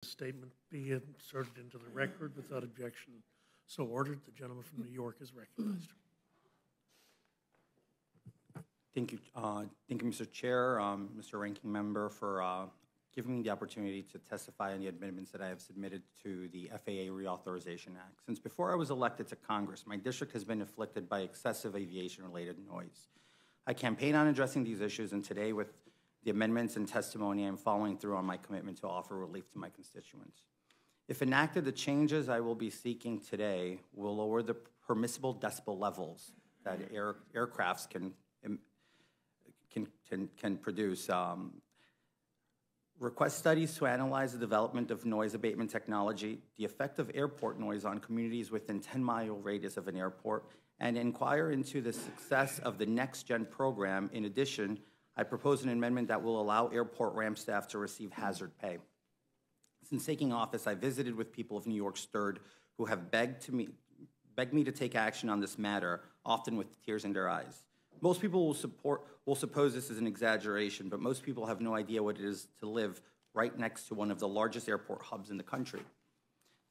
Statement be inserted into the record without objection. So ordered. The gentleman from New York is recognized. Thank you, Mr. Chair, Mr. Ranking Member, for giving me the opportunity to testify on the amendments that I have submitted to the FAA Reauthorization Act. Since before I was elected to Congress, my district has been afflicted by excessive aviation-related noise. I campaign on addressing these issues, and today, with the amendments and testimony, I'm following through on my commitment to offer relief to my constituents. If enacted, the changes I will be seeking today will lower the permissible decibel levels that aircrafts can produce. Request studies to analyze the development of noise abatement technology, the effect of airport noise on communities within 10-mile radius of an airport, and inquire into the success of the Next Gen program. In addition, I propose an amendment that will allow airport ramp staff to receive hazard pay. Since taking office, I visited with people of New York's third who have begged me to take action on this matter, often with tears in their eyes. Most people will suppose this is an exaggeration, but most people have no idea what it is to live right next to one of the largest airport hubs in the country.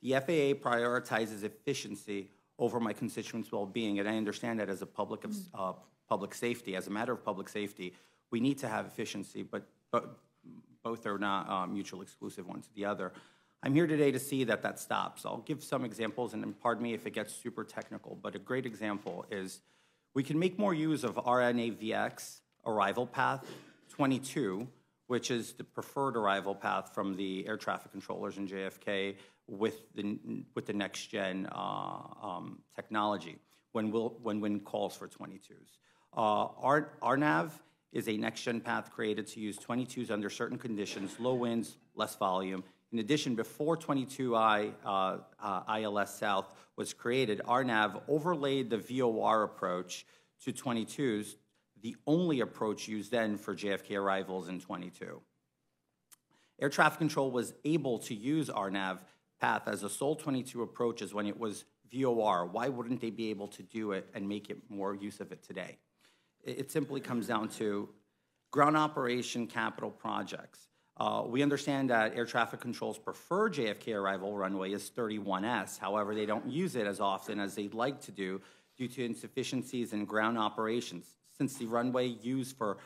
The FAA prioritizes efficiency over my constituents' well-being, and I understand that as a public safety, as a matter of public safety, we need to have efficiency, but both are not mutually exclusive one to the other. I'm here today to see that that stops. I'll give some examples, and pardon me if it gets super technical, but a great example is we can make more use of RNAVX arrival path 22, which is the preferred arrival path from the air traffic controllers in JFK with the next gen technology when wind calls for 22s. RNAV is a next gen path created to use 22s under certain conditions, low winds, less volume. In addition, before 22I ILS South was created, RNAV overlaid the VOR approach to 22s, the only approach used then for JFK arrivals in 22. Air traffic control was able to use RNAV path as a sole 22 approaches when it was VOR. Why wouldn't they be able to do it and make it more use of it today? It simply comes down to ground operation capital projects. We understand that air traffic control's preferred JFK arrival runway is 31S. However, they don't use it as often as they'd like to do due to insufficiencies in ground operations. Since the runway used for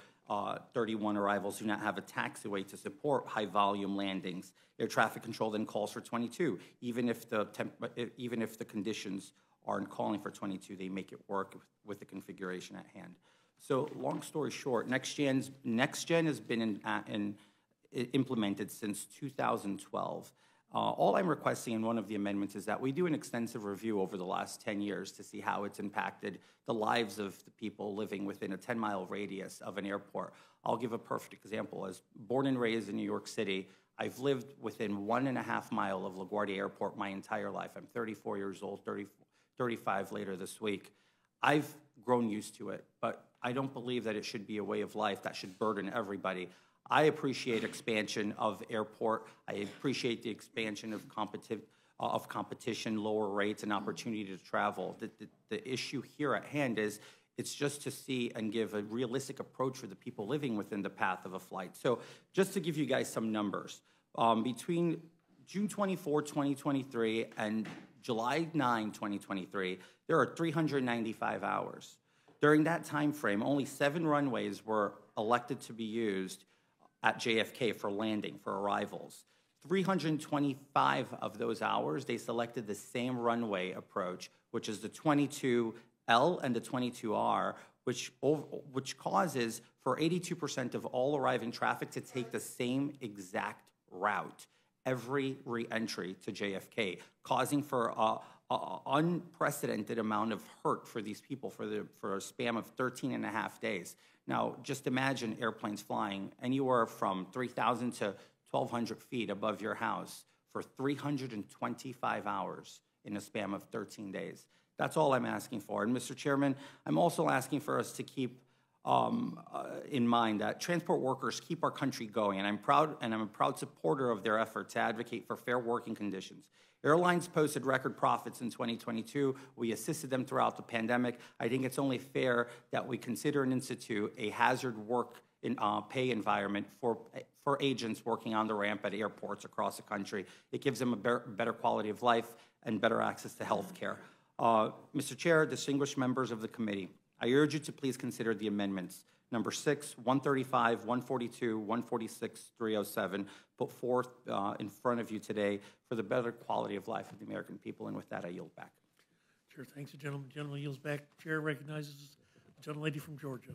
31 arrivals do not have a taxiway to support high volume landings, air traffic control then calls for 22. Even if the conditions aren't calling for 22, they make it work with the configuration at hand. So long story short, Next Gen has been implemented since 2012. All I'm requesting in one of the amendments is that we do an extensive review over the last 10 years to see how it's impacted the lives of the people living within a 10-mile radius of an airport. I'll give a perfect example. As born and raised in New York City, I've lived within 1.5 miles of LaGuardia Airport my entire life. I'm 34 years old, 35 later this week. I've grown used to it, but I don't believe that it should be a way of life that should burden everybody. I appreciate expansion of airport. I appreciate the expansion of competition, lower rates, and opportunity to travel. The issue here at hand is it's just to see and give a realistic approach for the people living within the path of a flight. So just to give you guys some numbers, between June 24, 2023 and July 9, 2023, there are 395 hours. During that time frame, only 7 runways were elected to be used at JFK for landing, for arrivals. 325 of those hours, they selected the same runway approach, which is the 22L and the 22R, which causes for 82% of all arriving traffic to take the same exact route every re-entry to JFK, causing for an unprecedented amount of hurt for these people for a span of 13.5 days. Now, just imagine airplanes flying anywhere from 3,000 to 1,200 feet above your house for 325 hours in a span of 13 days. That's all I'm asking for. And Mr. Chairman, I'm also asking for us to keep in mind that transport workers keep our country going, and I'm a proud supporter of their effort to advocate for fair working conditions. Airlines posted record profits in 2022. We assisted them throughout the pandemic. I think it's only fair that we consider and institute a hazard work pay environment for agents working on the ramp at airports across the country. It gives them a better quality of life and better access to health care. Mr. Chair, distinguished members of the committee, I urge you to please consider the amendments. Number 6, 135, 142, 146, 307, put forth in front of you today for the better quality of life of the American people. And with that, I yield back. Chair thanks the gentleman. The gentleman yields back. Chair recognizes the gentlelady from Georgia.